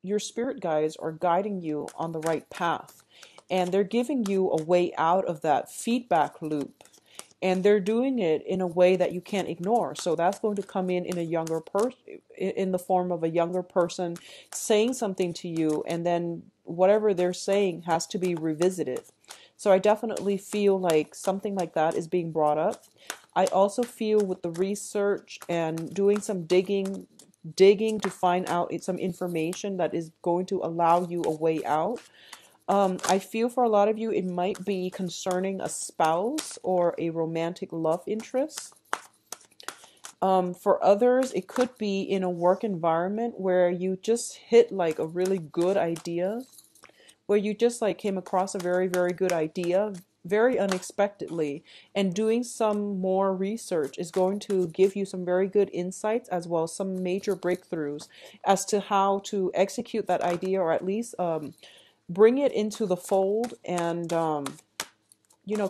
your spirit guides are guiding you on the right path, and they're giving you a way out of that feedback loop, and they're doing it in a way that you can't ignore. So that's going to come in a younger person, in the form of a younger person saying something to you, and then whatever they're saying has to be revisited. So I definitely feel like something like that is being brought up. I also feel with the research and doing some digging to find out some information that is going to allow you a way out. I feel for a lot of you, it might be concerning a spouse or a romantic love interest. For others, it could be in a work environment where you just hit like a really good idea, where you just like came across a very, very good idea very unexpectedly, and doing some more research is going to give you some very good insights, as well as some major breakthroughs as to how to execute that idea, or at least bring it into the fold, and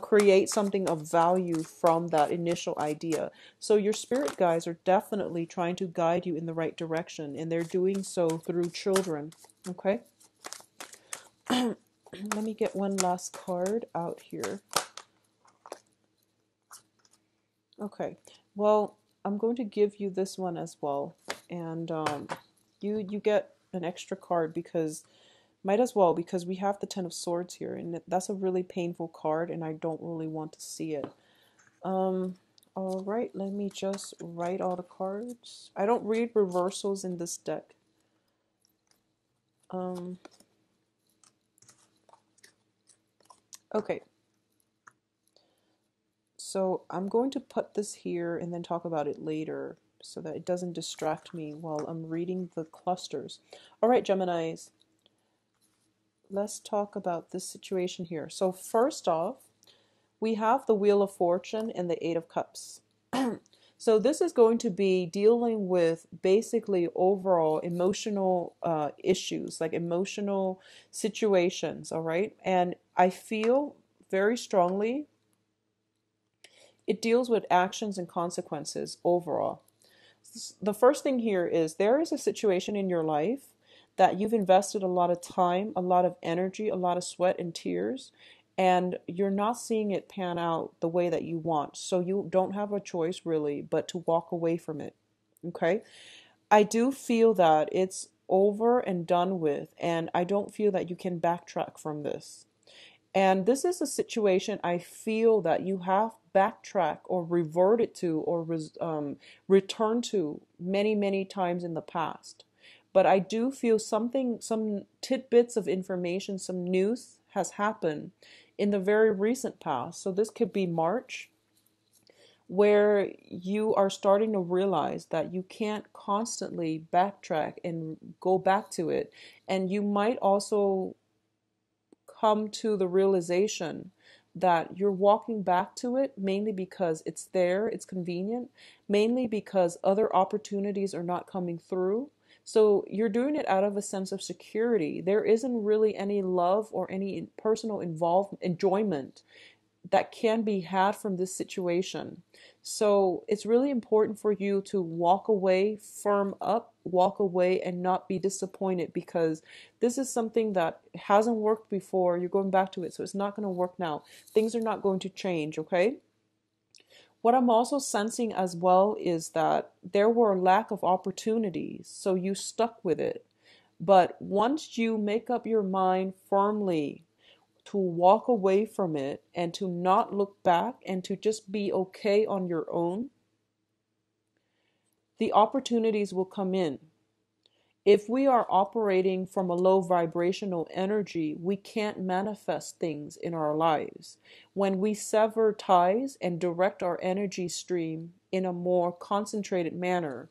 create something of value from that initial idea. So your spirit guides are definitely trying to guide you in the right direction, and they're doing so through children. Okay. Let me get one last card out here. Okay. Well, I'm going to give you this one as well, and you get an extra card because might as well, because we have the Ten of Swords here, and that's a really painful card, and I don't really want to see it. All right, let me just write all the cards. I don't read reversals in this deck. Okay. So I'm going to put this here and then talk about it later so that it doesn't distract me while I'm reading the clusters. All right, Geminis. Let's talk about this situation here. So first off, we have the Wheel of Fortune and the Eight of Cups. So this is going to be dealing with basically overall emotional issues, like emotional situations, all right? And I feel very strongly it deals with actions and consequences overall. The first thing here is there is a situation in your life that you've invested a lot of time, a lot of energy, a lot of sweat and tears, and you're not seeing it pan out the way that you want. So you don't have a choice really but to walk away from it. Okay? I do feel that it's over and done with, and I don't feel that you can backtrack from this. And this is a situation I feel that you have backtracked or reverted to or returned to many, many times in the past. But I do feel some tidbits of information, some news has happened in the very recent past. So this could be March, where you are starting to realize that you can't constantly backtrack and go back to it. And you might also come to the realization that you're walking back to it mainly because it's there, it's convenient, mainly because other opportunities are not coming through. So you're doing it out of a sense of security. There isn't really any love or any personal enjoyment that can be had from this situation. So it's really important for you to walk away, firm up, walk away, and not be disappointed, because this is something that hasn't worked before. You're going back to it, so it's not going to work now. Things are not going to change, okay? What I'm also sensing as well is that there were a lack of opportunities, so you stuck with it. But once you make up your mind firmly to walk away from it and to not look back and to just be okay on your own, the opportunities will come in. If we are operating from a low vibrational energy, we can't manifest things in our lives. When we sever ties and direct our energy stream in a more concentrated manner,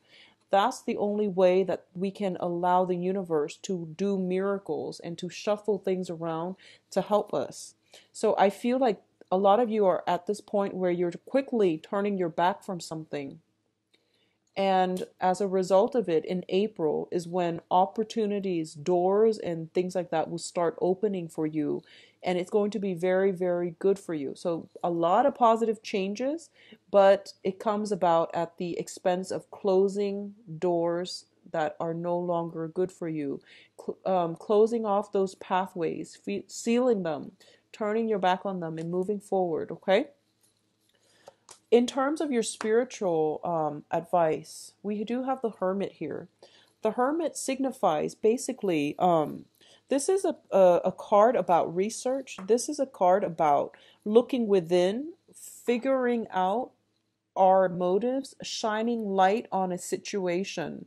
that's the only way that we can allow the universe to do miracles and to shuffle things around to help us. So I feel like a lot of you are at this point where you're quickly turning your back from something. And as a result of it, in April is when opportunities, doors, and things like that will start opening for you. And it's going to be very, very good for you. So a lot of positive changes, but it comes about at the expense of closing doors that are no longer good for you, closing off those pathways, sealing them, turning your back on them, and moving forward, okay? In terms of your spiritual advice, we do have the Hermit here. The Hermit signifies basically, this is a card about research. This is a card about looking within, figuring out our motives, shining light on a situation,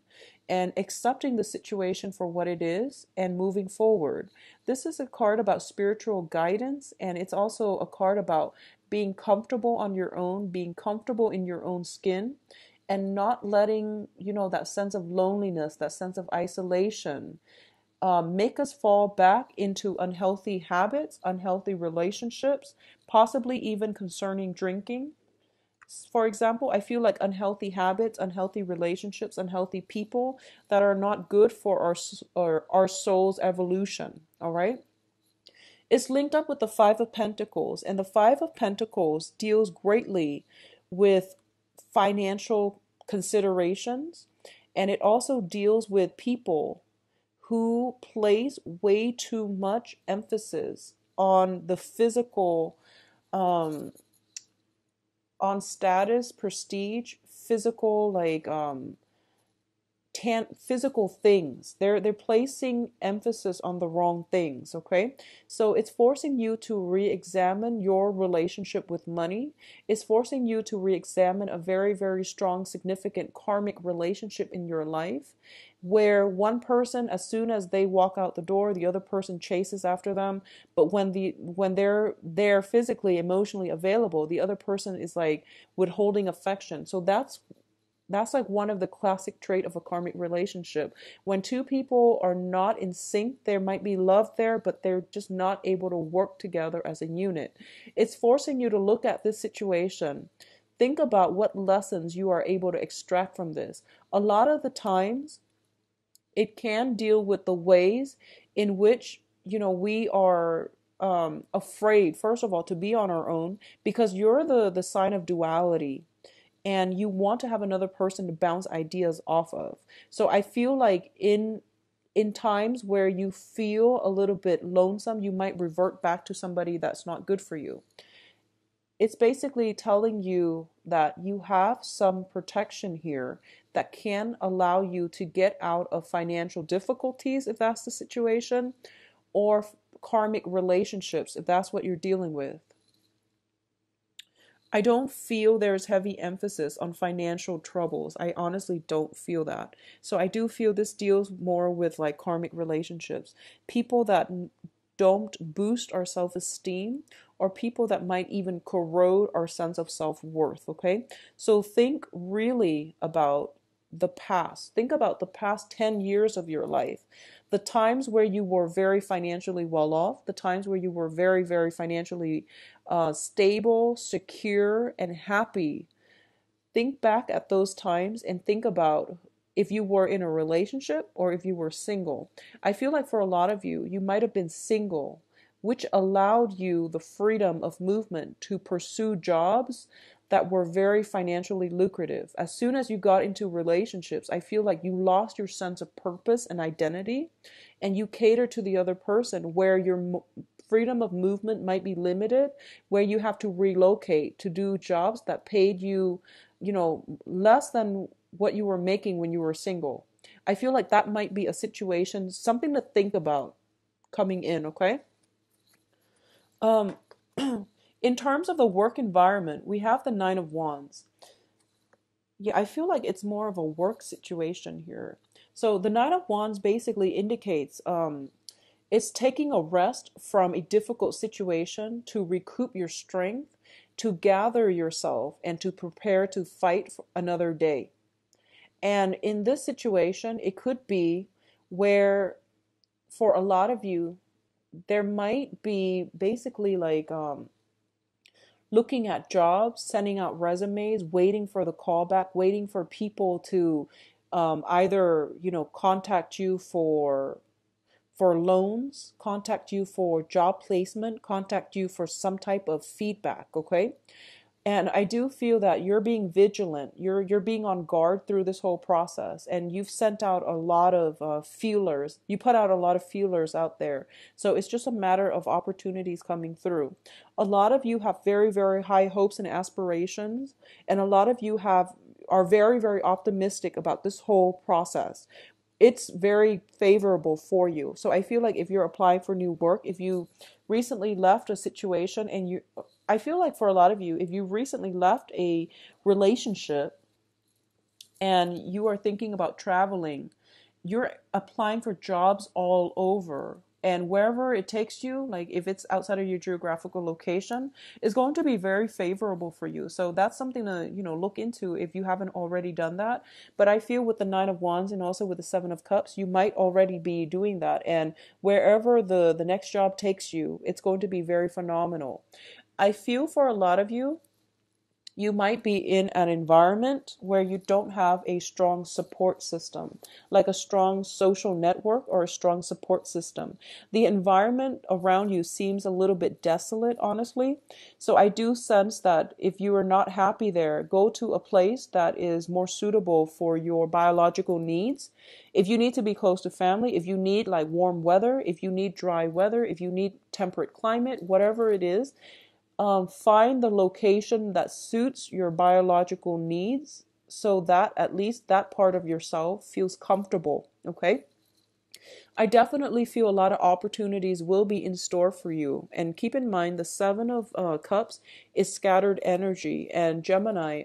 and accepting the situation for what it is and moving forward. This is a card about spiritual guidance, and it's also a card about being comfortable on your own, being comfortable in your own skin, and not letting, that sense of loneliness, that sense of isolation, make us fall back into unhealthy habits, unhealthy relationships, possibly even concerning drinking. For example, I feel like unhealthy habits, unhealthy relationships, unhealthy people that are not good for our soul's evolution. All right. It's linked up with the Five of Pentacles, and the Five of Pentacles deals greatly with financial considerations, and it also deals with people who place way too much emphasis on the physical, on status, prestige, physical, like physical things. They're placing emphasis on the wrong things, okay? So it's forcing you to re-examine your relationship with money. It's forcing you to re-examine a very, very strong, significant karmic relationship in your life, where one person, as soon as they walk out the door, the other person chases after them. But when they're physically, emotionally available, the other person is like withholding affection. So that's like one of the classic trait of a karmic relationship. When two people are not in sync, there might be love there, but they're just not able to work together as a unit. It's forcing you to look at this situation. Think about what lessons you are able to extract from this. A lot of the times, it can deal with the ways in which, we are afraid, first of all, to be on our own, because you're the sign of duality, and you want to have another person to bounce ideas off of. So I feel like in times where you feel a little bit lonesome, you might revert back to somebody that's not good for you. It's basically telling you that you have some protection here that can allow you to get out of financial difficulties, if that's the situation, or karmic relationships, if that's what you're dealing with. I don't feel there's heavy emphasis on financial troubles. I honestly don't feel that. So I do feel this deals more with like karmic relationships. People that don't boost our self-esteem, or people that might even corrode our sense of self-worth, okay? So think really about the past. Think about the past 10 years of your life. The times where you were very financially well off, the times where you were very, very financially stable, secure, and happy. Think back at those times and think about if you were in a relationship or if you were single. I feel like for a lot of you, you might have been single, which allowed you the freedom of movement to pursue jobs that were very financially lucrative. As soon as you got into relationships, I feel like you lost your sense of purpose and identity, and you cater to the other person, where your freedom of movement might be limited, where you have to relocate to do jobs that paid you, less than what you were making when you were single. I feel like that might be a situation, something to think about coming in, okay? Um, in terms of the work environment, we have the Nine of Wands. Yeah, I feel like it's more of a work situation here. So the Nine of Wands basically indicates it's taking a rest from a difficult situation to recoup your strength, to gather yourself, and to prepare to fight for another day. And in this situation, it could be where, for a lot of you, there might be basically like looking at jobs, sending out resumes, waiting for the callback, waiting for people to either, contact you for loans, contact you for job placement, contact you for some type of feedback, okay? And I do feel that you're being vigilant. You're being on guard through this whole process, and you've sent out a lot of feelers. You put out a lot of feelers out there. So it's just a matter of opportunities coming through. A lot of you have very, very high hopes and aspirations, and a lot of you have are very, very optimistic about this whole process. It's very favorable for you. So I feel like if you're applying for new work, if you recently left a situation and I feel like for a lot of you, if you recently left a relationship and you are thinking about traveling, you're applying for jobs all over. And wherever it takes you, like if it's outside of your geographical location, is going to be very favorable for you. So that's something to, look into if you haven't already done that. But I feel with the Nine of Wands and also with the Seven of Cups, you might already be doing that. And wherever the next job takes you, it's going to be very phenomenal. I feel for a lot of you, you might be in an environment where you don't have a strong support system, like a strong social network or a strong support system. The environment around you seems a little bit desolate, honestly. So I do sense that if you are not happy there, go to a place that is more suitable for your biological needs. If you need to be close to family, if you need like warm weather, if you need dry weather, if you need temperate climate, whatever it is, find the location that suits your biological needs so that at least that part of yourself feels comfortable. Okay. I definitely feel a lot of opportunities will be in store for you. And keep in mind, the Seven of Cups is scattered energy. And Gemini,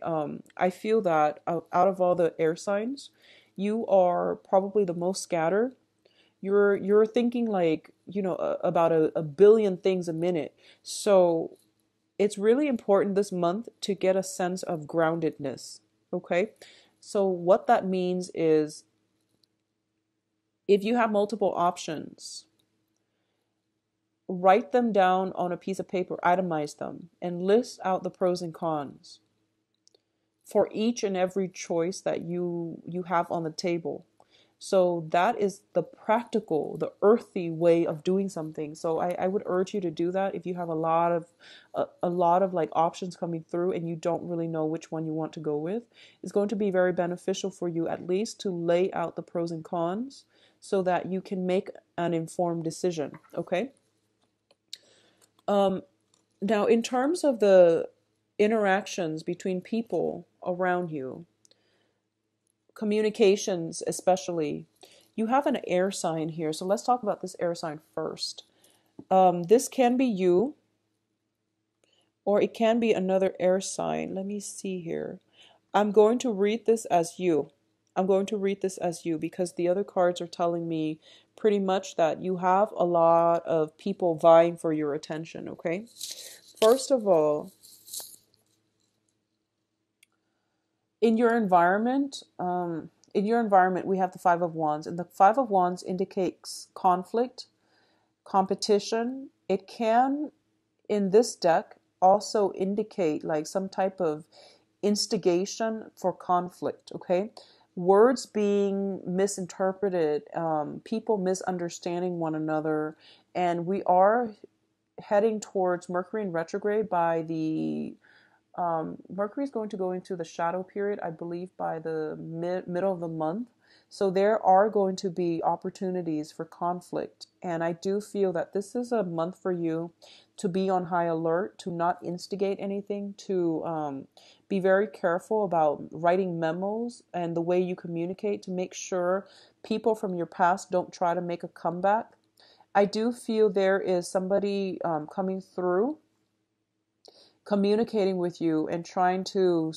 I feel that out of all the air signs, you are probably the most scattered. You're thinking like, about a billion things a minute. So it's really important this month to get a sense of groundedness. Okay. So what that means is if you have multiple options, write them down on a piece of paper, itemize them, and list out the pros and cons for each and every choice that you have on the table. So that is the practical, the earthy way of doing something. So I would urge you to do that if you have a lot of like options coming through and you don't really know which one you want to go with. It's going to be very beneficial for you at least to lay out the pros and cons so that you can make an informed decision. Okay. Now in terms of the interactions between people around you, communications especially, you have an air sign here. So let's talk about this air sign first. This can be you, or it can be another air sign. Let me see here. I'm going to read this as you. I'm going to read this as you because the other cards are telling me pretty much that you have a lot of people vying for your attention, okay? First of all, in your environment, we have the Five of Wands, and the Five of Wands indicates conflict, competition. It can, in this deck, also indicate like some type of instigation for conflict. Okay, words being misinterpreted, people misunderstanding one another, and we are heading towards Mercury in retrograde by the Mercury is going to go into the shadow period, I believe, by the middle of the month. So there are going to be opportunities for conflict. And I do feel that this is a month for you to be on high alert, to not instigate anything, to be very careful about writing memos and the way you communicate to make sure people from your past don't try to make a comeback. I do feel there is somebody coming through communicating with you and trying to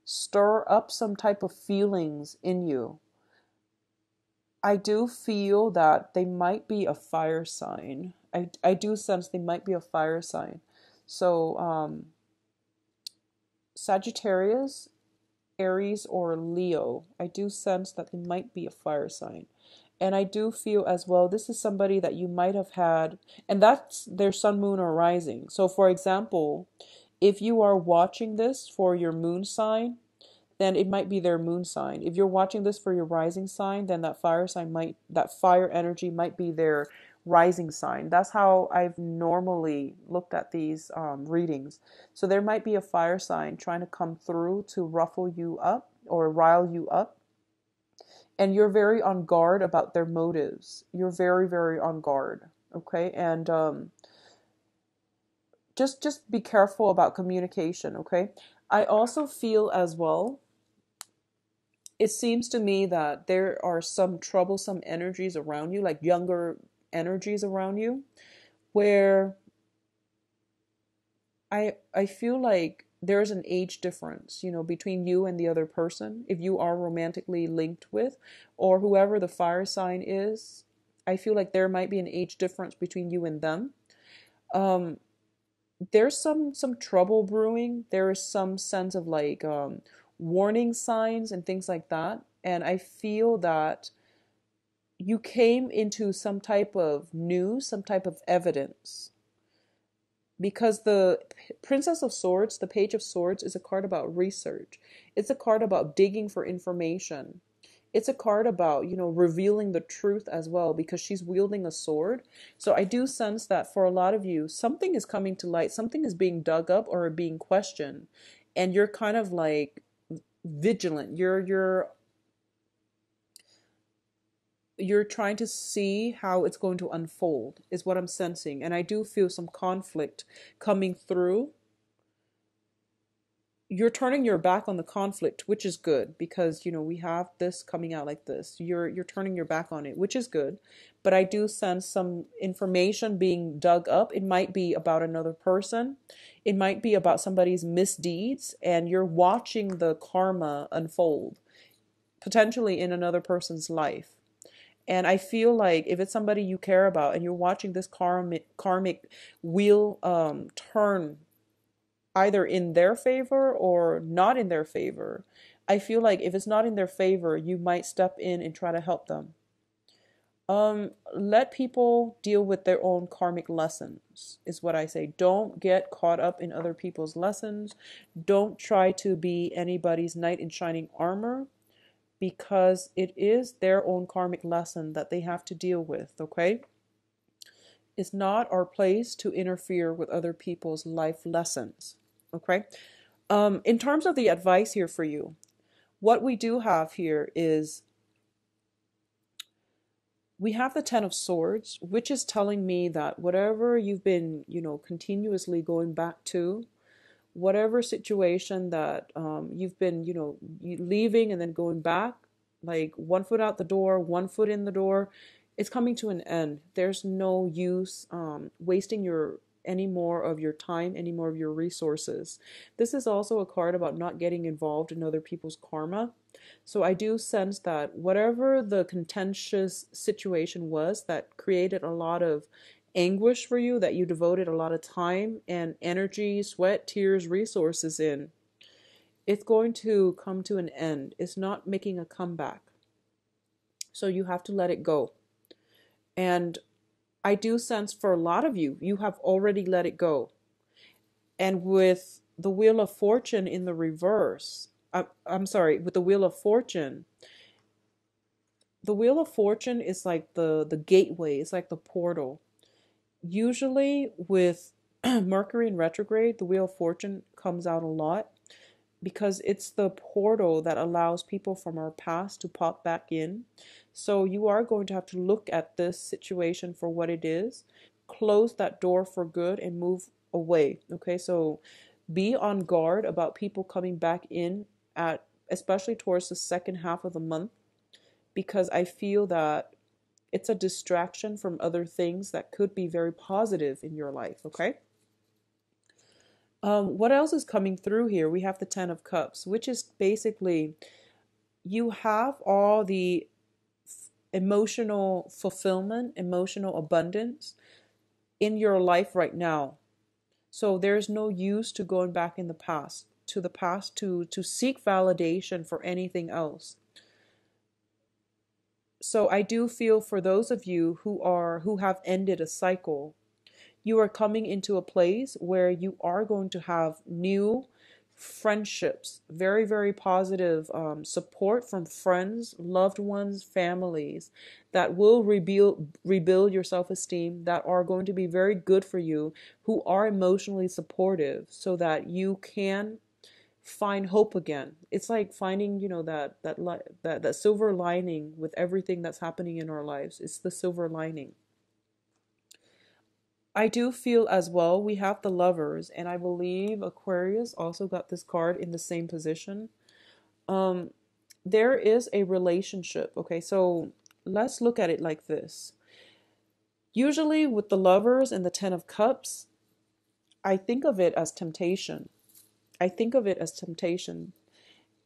stir up some type of feelings in you. I do feel that they might be a fire sign. I do sense they might be a fire sign. So Sagittarius, Aries, or Leo, I do sense that they might be a fire sign. And I do feel as well, this is somebody that you might have had, and that's their sun, moon, or rising. So for example, if you are watching this for your moon sign, then it might be their moon sign. If you're watching this for your rising sign, then that fire energy might be their rising sign. That's how I've normally looked at these readings. So there might be a fire sign trying to come through to ruffle you up or rile you up. And you're very on guard about their motives. You're very, very on guard. Okay. And just be careful about communication. Okay. I also feel as well, it seems to me that there are some troublesome energies around you, like younger energies around you, where I feel like there's an age difference, between you and the other person, if you are romantically linked with, or whoever the fire sign is. I feel like there might be an age difference between you and them. Um, there's some trouble brewing. There is some sense of like warning signs and things like that. And I feel that you came into some type of news, some type of evidence. Because the Princess of Swords, the Page of Swords, is a card about research. It's a card about digging for information. It's a card about, revealing the truth as well, because she's wielding a sword. So I do sense that for a lot of you, something is coming to light, something is being dug up or being questioned, and you're kind of like vigilant. You're trying to see how it's going to unfold, is what I'm sensing. And I do feel some conflict coming through. You're turning your back on the conflict, which is good, because we have this coming out like this. You're turning your back on it, which is good. But I do sense some information being dug up. It might be about another person. It might be about somebody's misdeeds, and you're watching the karma unfold, potentially in another person's life. And I feel like if it's somebody you care about and you're watching this karmic wheel turn either in their favor or not in their favor, I feel like if it's not in their favor, you might step in and try to help them. Let people deal with their own karmic lessons, is what I say. Don't get caught up in other people's lessons. Don't try to be anybody's knight in shining armor, because it is their own karmic lesson that they have to deal with, okay? It's not our place to interfere with other people's life lessons, okay? In terms of the advice here for you, what we do have here is we have the Ten of Swords, which is telling me that whatever you've been, continuously going back to, whatever situation that you've been, leaving and then going back, like one foot out the door, one foot in the door, it's coming to an end. There's no use wasting any more of your time, any more of your resources. This is also a card about not getting involved in other people's karma. So I do sense that whatever the contentious situation was that created a lot of anguish for you, that you devoted a lot of time and energy, sweat, tears, resources in, it's going to come to an end. It's not making a comeback. So you have to let it go. And I do sense for a lot of you, you have already let it go. And with the Wheel of Fortune in the reverse, I'm sorry, with the Wheel of Fortune, the Wheel of Fortune is like the gateway, it's like the portal. Usually with Mercury in retrograde, the Wheel of Fortune comes out a lot because it's the portal that allows people from our past to pop back in. So you are going to have to look at this situation for what it is, close that door for good, and move away. Okay, so be on guard about people coming back in especially towards the second half of the month, because I feel that it's a distraction from other things that could be very positive in your life, okay? What else is coming through here? We have the Ten of Cups, which is basically you have all the emotional fulfillment, emotional abundance in your life right now. So there's no use to going back in the past, to seek validation for anything else. So I do feel for those of you who have ended a cycle, you are coming into a place where you are going to have new friendships, very, very positive support from friends, loved ones, families that will rebuild your self-esteem, that are going to be very good for you, who are emotionally supportive so that you can find hope again. It's like finding, that silver lining with everything that's happening in our lives. It's the silver lining. I do feel as well we have the Lovers, and I believe Aquarius also got this card in the same position. Um, there is a relationship. Okay, so let's look at it like this. Usually with the Lovers and the Ten of Cups, I think of it as temptation. I think of it as temptation.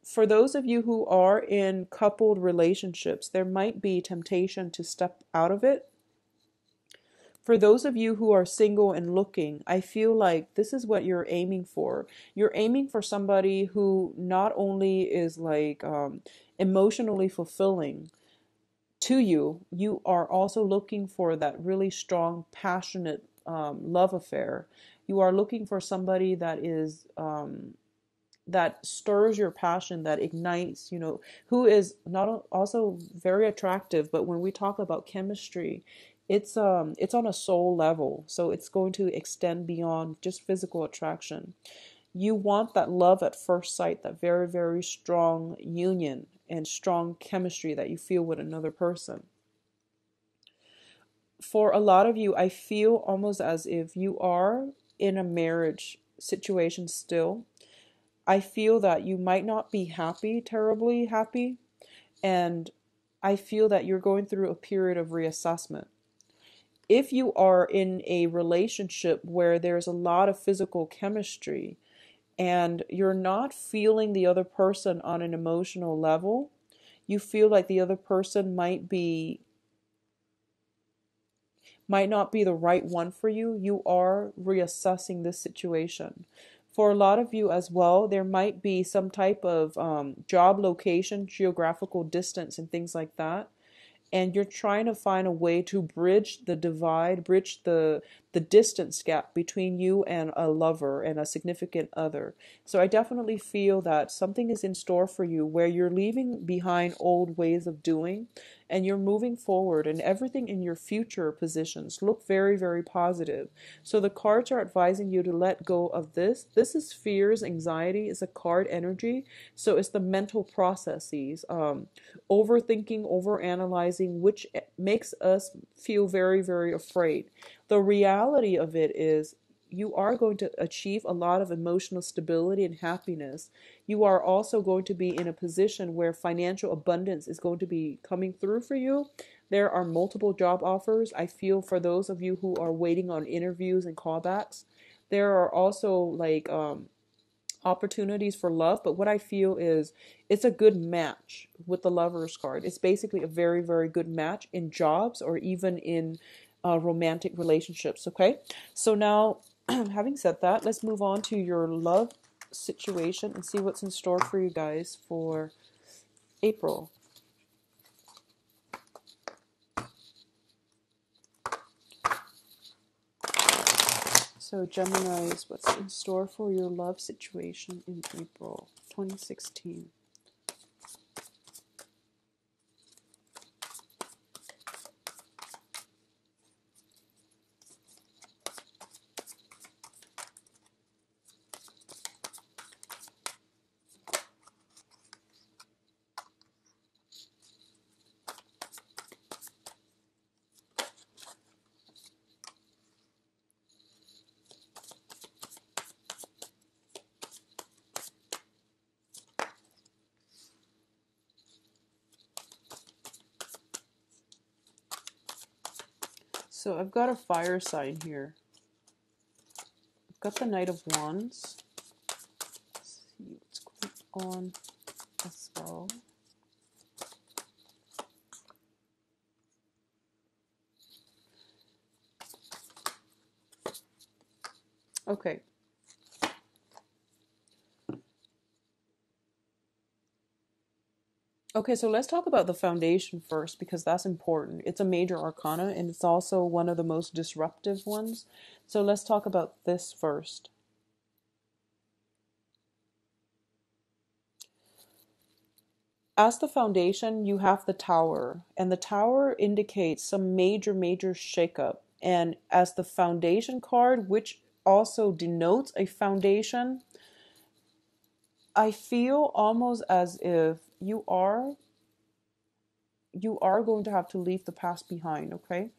For those of you who are in coupled relationships, there might be temptation to step out of it. For those of you who are single and looking, I feel like this is what you're aiming for. You're aiming for somebody who not only is like emotionally fulfilling to you, you are also looking for that really strong, passionate love affair. You are looking for somebody that is that stirs your passion, that ignites, who is not also very attractive, but when we talk about chemistry, it's on a soul level, so it's going to extend beyond just physical attraction. You want that love at first sight, that very, very strong union and strong chemistry that you feel with another person. For a lot of you, I feel almost as if you are in a marriage situation still. I feel that you might not be happy, terribly happy, and I feel that you're going through a period of reassessment. If you are in a relationship where there's a lot of physical chemistry and you're not feeling the other person on an emotional level, you feel like the other person might not be the right one for you, you are reassessing this situation. For a lot of you as well, there might be some type of job location, geographical distance, and things like that. And you're trying to find a way to bridge the divide, bridge the distance gap between you and a lover and a significant other. So I definitely feel that something is in store for you where you're leaving behind old ways of doing and you're moving forward, and everything in your future positions look very, very positive. So the cards are advising you to let go of this. This is fears, anxiety, it's a card energy. So it's the mental processes, overthinking, overanalyzing, which makes us feel very, very afraid. The reality of it is you are going to achieve a lot of emotional stability and happiness. You are also going to be in a position where financial abundance is going to be coming through for you. There are multiple job offers. I feel for those of you who are waiting on interviews and callbacks, there are also like opportunities for love. But what I feel is it's a good match with the Lovers card. It's basically a very, very good match in jobs or even in romantic relationships. Okay, so now having said that, let's move on to your love situation and see what's in store for you guys for April. So Geminis, what's in store for your love situation in April 2016? So I've got a fire sign here. I've got the Knight of Wands. Let's see what's going on as well. Okay. Okay, so let's talk about the foundation first because that's important. It's a major arcana and it's also one of the most disruptive ones. So let's talk about this first. as the foundation, you have the tower, and the tower indicates some major, major shakeup. And as the foundation card, which also denotes a foundation, I feel almost as if you are going to have to leave the past behind, okay?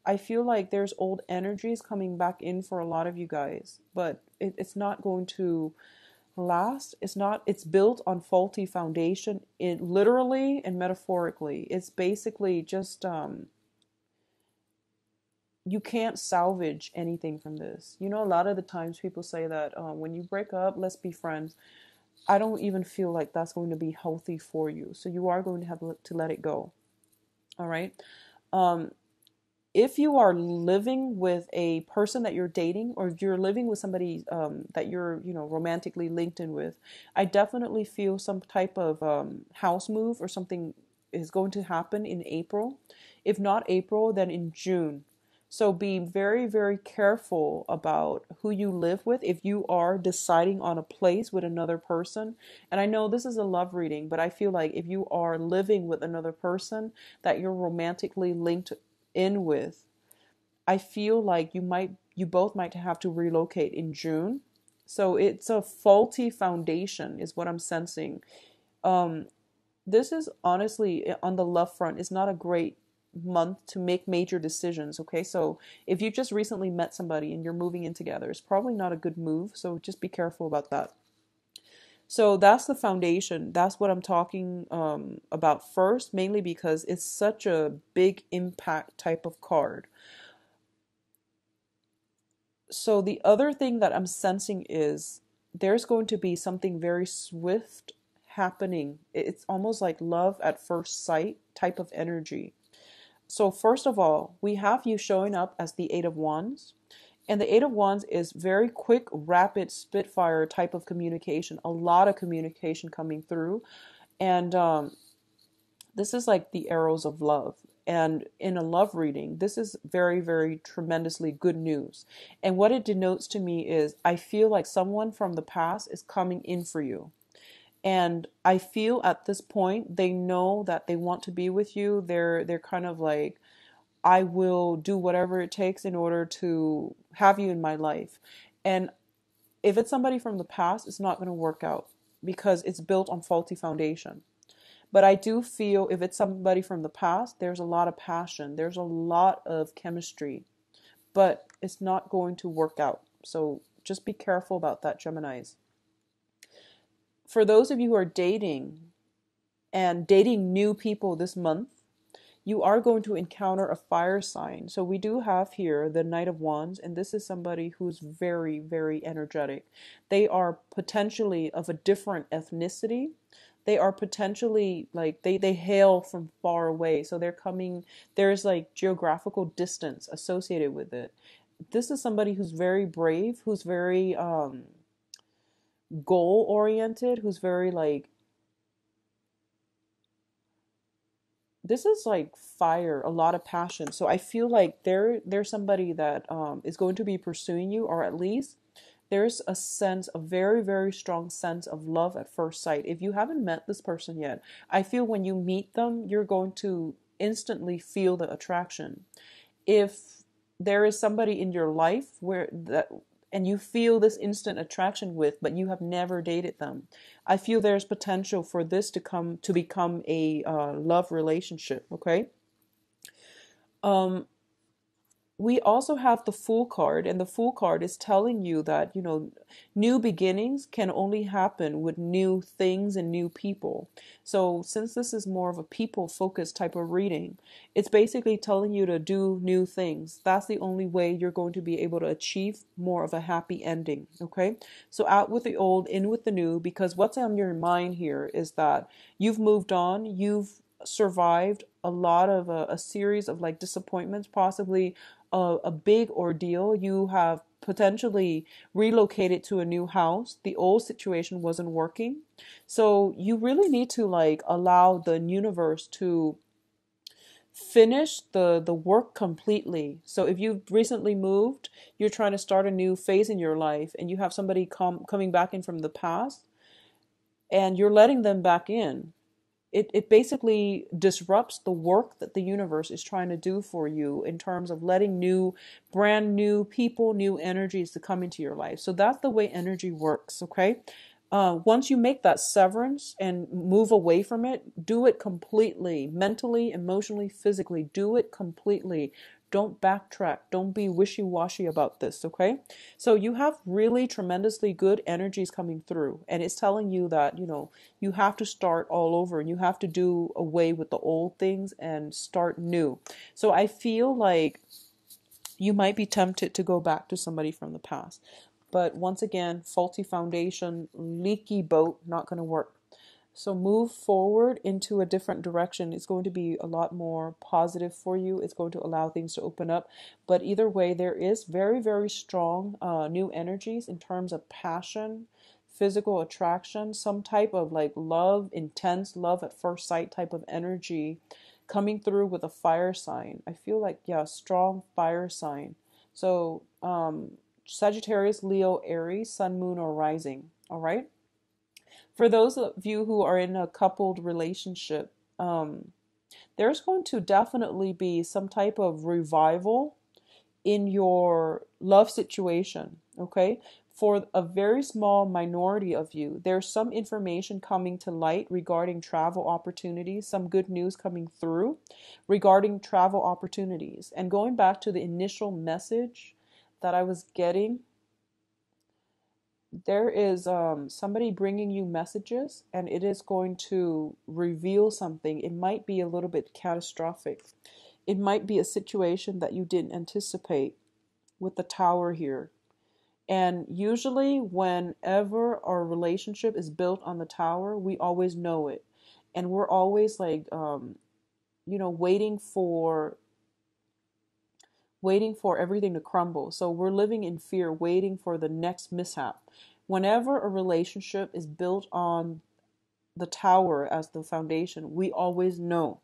I feel like there's old energies coming back in for a lot of you guys, but it's not going to last. It's built on faulty foundation, it literally and metaphorically. It's basically just you can't salvage anything from this. You know, a lot of the times people say that when you break up, let's be friends. I don't even feel like that's going to be healthy for you. So you are going to have to let it go. All right. Um, if you are living with a person that you're dating, or if you're living with somebody that you're, romantically linked in with, I definitely feel some type of house move or something is going to happen in April. If not April, then in June. So be very, very careful about who you live with if you are deciding on a place with another person. And I know this is a love reading, but I feel like if you are living with another person that you're romantically linked in with, I feel like you both might have to relocate in June. So it's a faulty foundation is what I'm sensing. Um, this is honestly on the love front is not a great month to make major decisions. Okay, so if you just recently met somebody and you're moving in together, it's probably not a good move. So just be careful about that. So that's the foundation. That's what I'm talking about first, mainly because it's such a big impact type of card. So the other thing that I'm sensing is there's going to be something very swift happening. It's almost like love at first sight type of energy. So first of all, we have you showing up as the Eight of Wands. And the Eight of Wands is very quick, rapid, spitfire type of communication. A lot of communication coming through. And this is like the arrows of love. And in a love reading, this is very, very tremendously good news. And what it denotes to me is I feel like someone from the past is coming in for you. And I feel at this point, they know that they want to be with you. They're kind of like, I will do whatever it takes in order to have you in my life. And if it's somebody from the past, it's not going to work out because it's built on faulty foundation. But I do feel if it's somebody from the past, there's a lot of passion. There's a lot of chemistry, but it's not going to work out. So just be careful about that, Geminis. For those of you who are dating and dating new people this month, you are going to encounter a fire sign. So we do have here the Knight of Wands, and this is somebody who's very, very energetic. They are potentially of a different ethnicity. They are potentially like they hail from far away. So they're coming, there's like geographical distance associated with it. This is somebody who's very brave, who's very goal oriented, who's very like, this is like fire, a lot of passion. So I feel like there's somebody that is going to be pursuing you, or at least there's a sense, a very, very strong sense of love at first sight. If you haven't met this person yet, I feel when you meet them, you're going to instantly feel the attraction. If there is somebody in your life where that and you feel this instant attraction with, but you have never dated them, I feel there's potential for this to become a love relationship. Okay. We also have the Fool card, and the Fool card is telling you that, new beginnings can only happen with new things and new people. So since this is more of a people focused type of reading, it's basically telling you to do new things. That's the only way you're going to be able to achieve more of a happy ending. Okay. So out with the old, in with the new, because what's on your mind here is that you've moved on, you've survived a lot of a series of like disappointments, possibly a big ordeal. You have potentially relocated to a new house. The old situation wasn't working. So you really need to like allow the universe to finish the work completely. So if you've recently moved, you're trying to start a new phase in your life, and you have somebody coming back in from the past, and you're letting them back in. it basically disrupts the work that the universe is trying to do for you in terms of letting brand new people, new energies to come into your life. So that's the way energy works, okay? Once you make that severance and move away from it, do it completely, mentally, emotionally, physically. Do it completely. Don't backtrack. Don't be wishy-washy about this, okay? So you have really tremendously good energies coming through, and it's telling you that, you have to start all over and you have to do away with the old things and start new. So I feel like you might be tempted to go back to somebody from the past. But once again, faulty foundation, leaky boat, not going to work. So move forward into a different direction. It's going to be a lot more positive for you. It's going to allow things to open up. But either way, there is very, very strong new energies in terms of passion, physical attraction, some type of like love, intense love at first sight type of energy coming through with a fire sign. I feel like, yeah, strong fire sign. So, Sagittarius, Leo, Aries, Sun, Moon, or Rising. All right. For those of you who are in a coupled relationship, there's going to definitely be some type of revival in your love situation. Okay. For a very small minority of you, there's some information coming to light regarding travel opportunities, some good news coming through regarding travel opportunities. And going back to the initial message that I was getting, there is somebody bringing you messages, and it is going to reveal something. It might be a little bit catastrophic. It might be a situation that you didn't anticipate with the tower here. And usually whenever our relationship is built on the tower, we always know it. And we're always like, waiting for everything to crumble. So we're living in fear, waiting for the next mishap. Whenever a relationship is built on the tower as the foundation, we always know.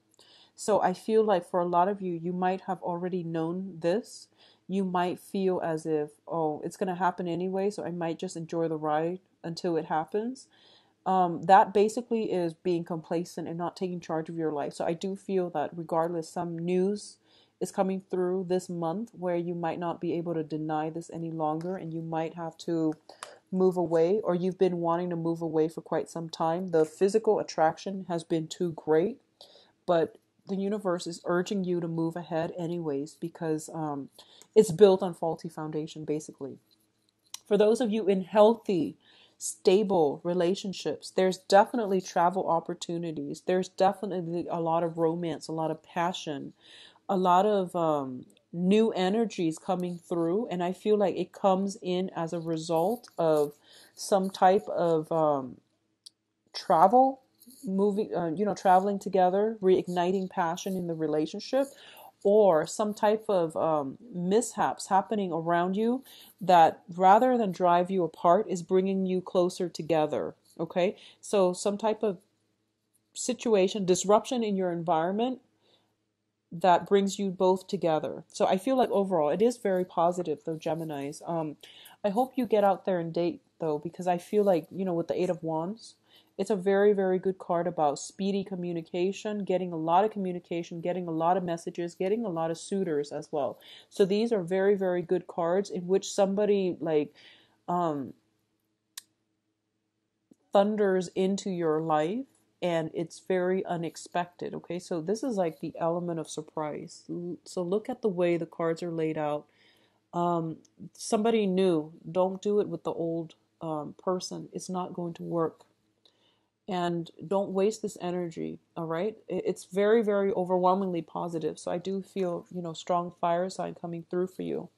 So I feel like for a lot of you, you might have already known this. You might feel as if, oh, it's going to happen anyway, so I might just enjoy the ride until it happens. That basically is being complacent and not taking charge of your life. So I do feel that regardless, some news is coming through this month where you might not be able to deny this any longer, and you might have to move away, or you've been wanting to move away for quite some time. The physical attraction has been too great, but the universe is urging you to move ahead anyways, because it's built on faulty foundation, basically. For those of you in healthy, stable relationships, there's definitely travel opportunities. There's definitely a lot of romance, a lot of passion, a lot of new energies coming through. And I feel like it comes in as a result of some type of travel, moving, traveling together, reigniting passion in the relationship, or some type of mishaps happening around you that rather than drive you apart is bringing you closer together. Okay, so some type of situation, disruption in your environment that brings you both together. So I feel like overall it is very positive, though, Geminis. I hope you get out there and date, though, because I feel like, with the Eight of Wands, it's a very, very good card about speedy communication, getting a lot of communication, getting a lot of messages, getting a lot of suitors as well. So these are very, very good cards in which somebody like thunders into your life, and it's very unexpected. Okay, so this is like the element of surprise. So look at the way the cards are laid out. Somebody new. Don't do it with the old person. It's not going to work. And don't waste this energy. All right, it's very, very overwhelmingly positive. So I do feel, strong fire sign coming through for you.